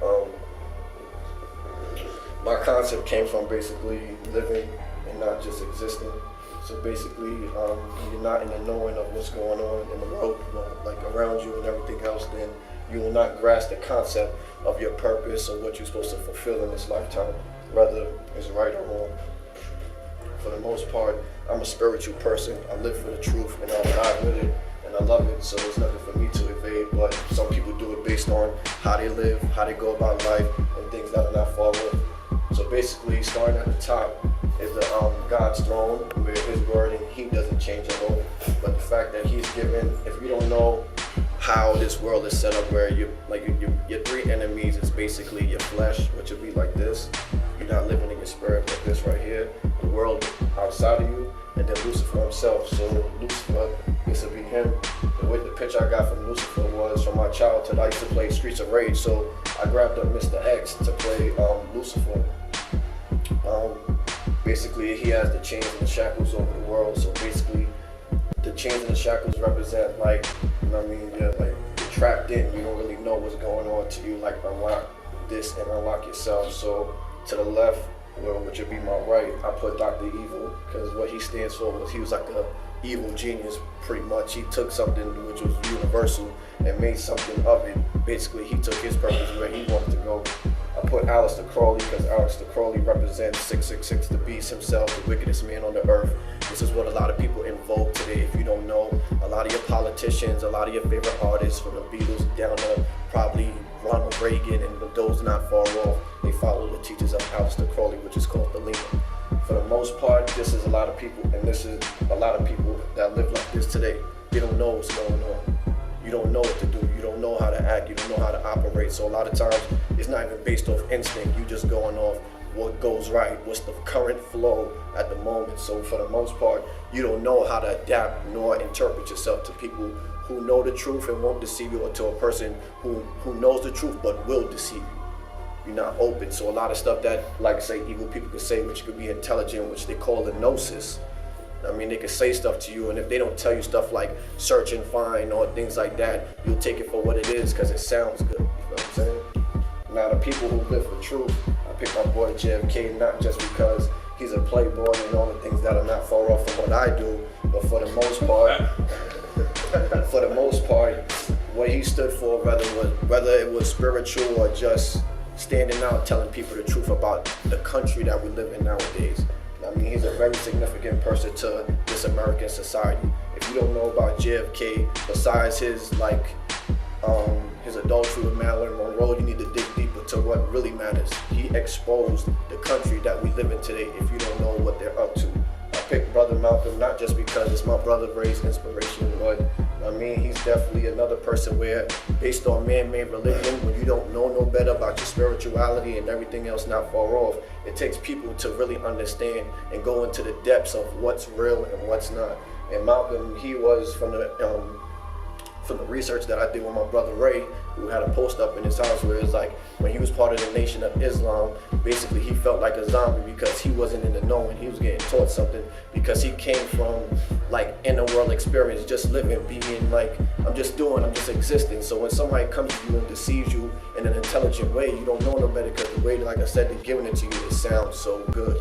Um, my concept came from basically living and not just existing. So basically, you're not in the knowing of what's going on in the world, like around you and everything else, then you will not grasp the concept of your purpose or what you're supposed to fulfill in this lifetime, whether it's right or wrong. For the most part, I'm a spiritual person. I live for the truth and I'm not with it and I love it, so there's nothing for me to evade, but some people do it based on how they live, how they go about life, and things that are not far off. So basically, starting at the top is the God's throne, where His word and He doesn't change at all. But the fact that He's given, if you don't know how this world is set up, where your three enemies is basically your flesh, which would be like this. You're not living in your spirit, like this right here. The world outside of you, and then Lucifer himself. So Lucifer, this would be him. The picture I got from Lucifer was from my childhood. I used to play Streets of Rage, so I grabbed up Mr. X to play Lucifer. Basically, he has the chains and the shackles over the world. So basically, the chains and the shackles represent, like, you know what I mean? You're like you're trapped in. You don't really know what's going on till you like unlock this and unlock yourself. So to the left, which would be my right, I put Dr. Evil, because what he stands for was he was like a evil genius, pretty much. He took something which was universal and made something of it. Basically, he took his purpose where he wanted to go. I put Aleister Crowley because Aleister Crowley represents 666, the beast himself, the wickedest man on the earth. This is what a lot of people invoke today. If you don't know, a lot of your politicians, a lot of your favorite artists, from the Beatles down to probably Ronald Reagan and those not far off, they follow the teachings of Aleister Crowley, which is called Belina. For the most part, this is a lot of people, and this is a lot of people that live like this today. They don't know what's going on. You don't know what to do. You don't know how to act. You don't know how to operate. So a lot of times, it's not even based off instinct. You just going off what goes right, what's the current flow at the moment. So for the most part, you don't know how to adapt nor interpret yourself to people who know the truth and won't deceive you, or to a person who knows the truth but will deceive you. You're not open. So a lot of stuff that, like say, evil people could say, which could be intelligent, which they call the gnosis. I mean, they can say stuff to you, and if they don't tell you stuff like search and find or things like that, you'll take it for what it is because it sounds good. You know what I'm saying? Now, the people who live for truth, I pick my boy JFK not just because he's a playboy and all the things that are not far off from what I do, but for the most part, what he stood for, whether it was spiritual or just standing out, telling people the truth about the country that we live in nowadays. I mean, he's a very significant person to this American society. If you don't know about JFK, besides his adultery with Marilyn Monroe, you need to dig deeper to what really matters. He exposed the country that we live in today. If you don't know what they're up to, I picked Brother Malcolm not just because it's my brother Ray's inspiration, but I mean, he's definitely another person where, based on man-made religion, when you don't know no better about your spirituality and everything else not far off, it takes people to really understand and go into the depths of what's real and what's not. And Malcolm, he was from the research that I did with my brother Ray, who had a post up in his house where it's like, when he was part of the Nation of Islam, basically he felt like a zombie because he wasn't in the know and he was getting taught something, because he came from like inner world experience, just living, being like, I'm just existing. So when somebody comes to you and deceives you in an intelligent way, you don't know no better, because the way, like I said, they're giving it to you, it sounds so good.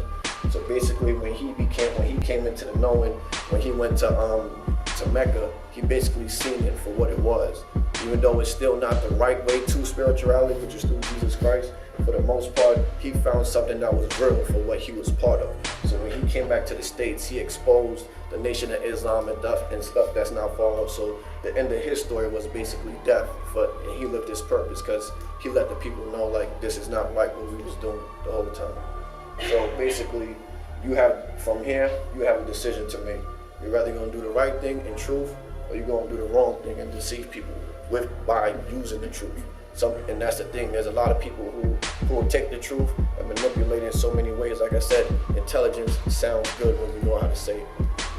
So basically, when he came into the knowing, when he went to Mecca, he basically seen it for what it was. Even though it's still not the right way to spirituality, which is through Jesus Christ, for the most part, he found something that was real for what he was part of. So when he came back to the States, he exposed the Nation of Islam and stuff that's not far off. So the end of his story was basically death, and he lived his purpose because he let the people know, like, this is not right what we was doing the whole time. So basically, from here, you have a decision to make. You're either gonna do the right thing in truth, or you're gonna do the wrong thing and deceive people by using the truth. And that's the thing. There's a lot of people who will take the truth and manipulate it in so many ways. Like I said, intelligence sounds good when you know how to say it.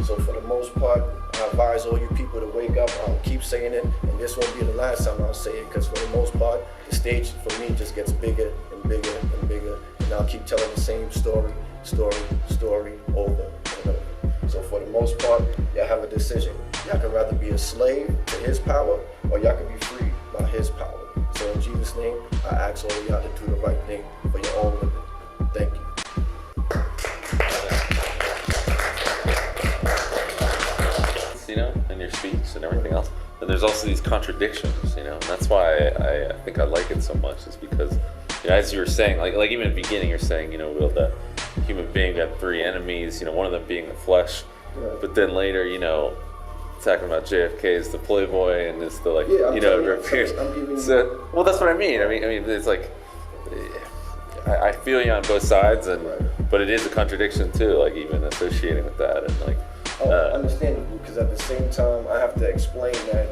So for the most part, I advise all you people to wake up. I'll keep saying it, and this won't be the last time I'll say it, because for the most part, the stage for me just gets bigger and bigger and bigger, and I'll keep telling the same story over and over. So for the most part, y'all have a decision. Y'all can rather be a slave to his power, or y'all can be free by his power. So in Jesus' name, name, I ask all of y'all to do the right thing for your own living. Thank you. You know, in your speech and everything else. And there's also these contradictions, you know, and that's why I think I like it so much, is because, you know, as you were saying, like even in the beginning, you're saying, you know, Will, the human being got three enemies, you know, one of them being the flesh, right. But then later, you know, talking about JFK is the playboy and is the, like, yeah, you know, reappears. So, well, that's what I mean. I mean, it's like, I feel you on both sides, and right. But it is a contradiction too, like even associating with that, and like. Understandable, because at the same time, I have to explain that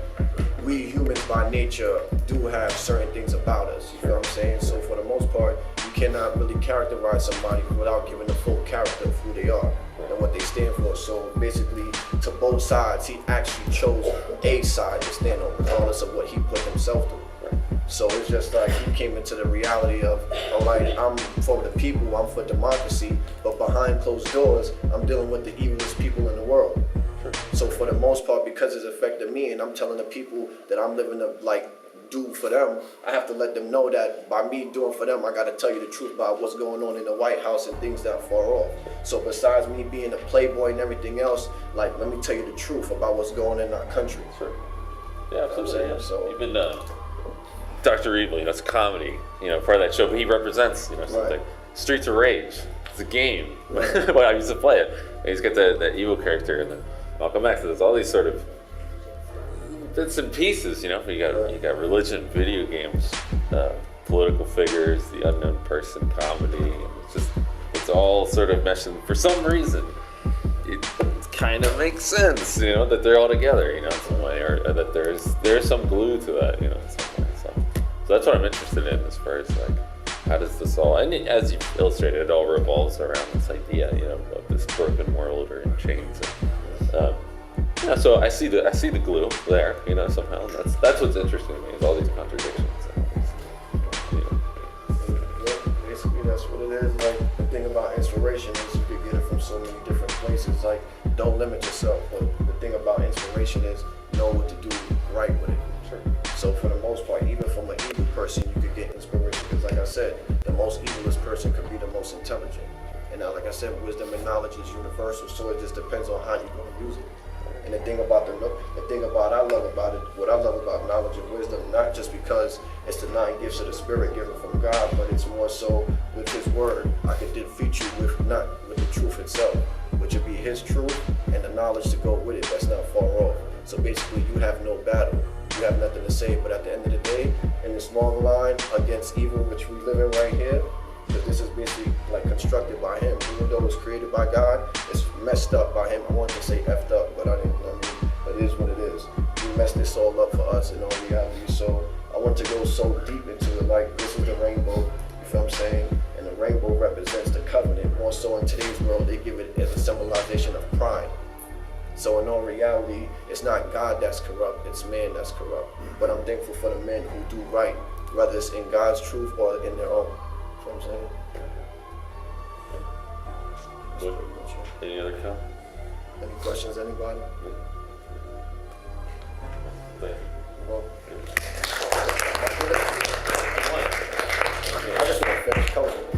we humans by nature do have certain things about us, you know what I'm saying? So for the most part, you cannot really characterize somebody without giving the full character of who they are and what they stand for. So basically, to both sides, he actually chose a side to stand on, regardless of what he put himself through. So it's just like he came into the reality of, all right, I'm for the people, I'm for democracy, but behind closed doors, I'm dealing with the evilest people in the world. Sure. So for the most part, because it's affected me, and I'm telling the people that I'm living to like do for them, I have to let them know that by me doing for them, I got to tell you the truth about what's going on in the White House and things that are far off. So besides me being a playboy and everything else, like, let me tell you the truth about what's going on in our country. Sure. Yeah, absolutely. You know so even Dr. Evil, you know, it's a comedy, you know, part of that show, but he represents, you know, something. Right. Streets of Rage, it's a game. Well, I used to play it. And he's got that evil character, and then Malcolm X. There's all these sort of bits and pieces, you know. You got religion, video games, political figures, the unknown person, comedy. And it's all sort of meshing. For some reason, it kind of makes sense, you know, that they're all together, you know, in some way, or that there's some glue to that, you know, in some way. So that's what I'm interested in, as far as like, how does this all, and as you illustrated, it all revolves around this idea, you know, of this broken world or in chains. And, yeah, so I see the glue there, you know, somehow. And that's what's interesting to me, is all these contradictions. And you know. Yeah, basically that's what it is. Like, the thing about inspiration is you can get it from so many different places. Like, don't limit yourself. But the thing about inspiration is know what to do right with it. Sure. So for the most part, even from an evil person, you could get inspiration. Because like I said, the most evilest person could be the most intelligent. And now, like I said, wisdom and knowledge is universal, so it just depends on how you're going to use it. And the thing about what I love about knowledge and wisdom, not just because it's the 9 gifts of the Spirit given from God, but it's more so with His Word. I could defeat you with the truth itself, which would be His truth and the knowledge to go with it. That's not far off. So basically, you have no battle. You have nothing to say. But at the end of the day, in this long line against evil, which we live in right here, because this is basically like constructed by Him, even though it was created by God, it's messed up by Him. I wanted to say effed up, but I didn't. I mean, but it is what it is. He messed this all up for us in all reality. So I want to go so deep into it. Like, this is the rainbow. You feel what I'm saying? And the rainbow represents the covenant. More so in today's world, they give it as a symbolization of pride. So in all reality, it's not God that's corrupt, it's man that's corrupt. But I'm thankful for the men who do right, whether it's in God's truth or in their own. You know what I'm saying? Any other comments? Any questions, anybody? Well, I just want to finish coaching.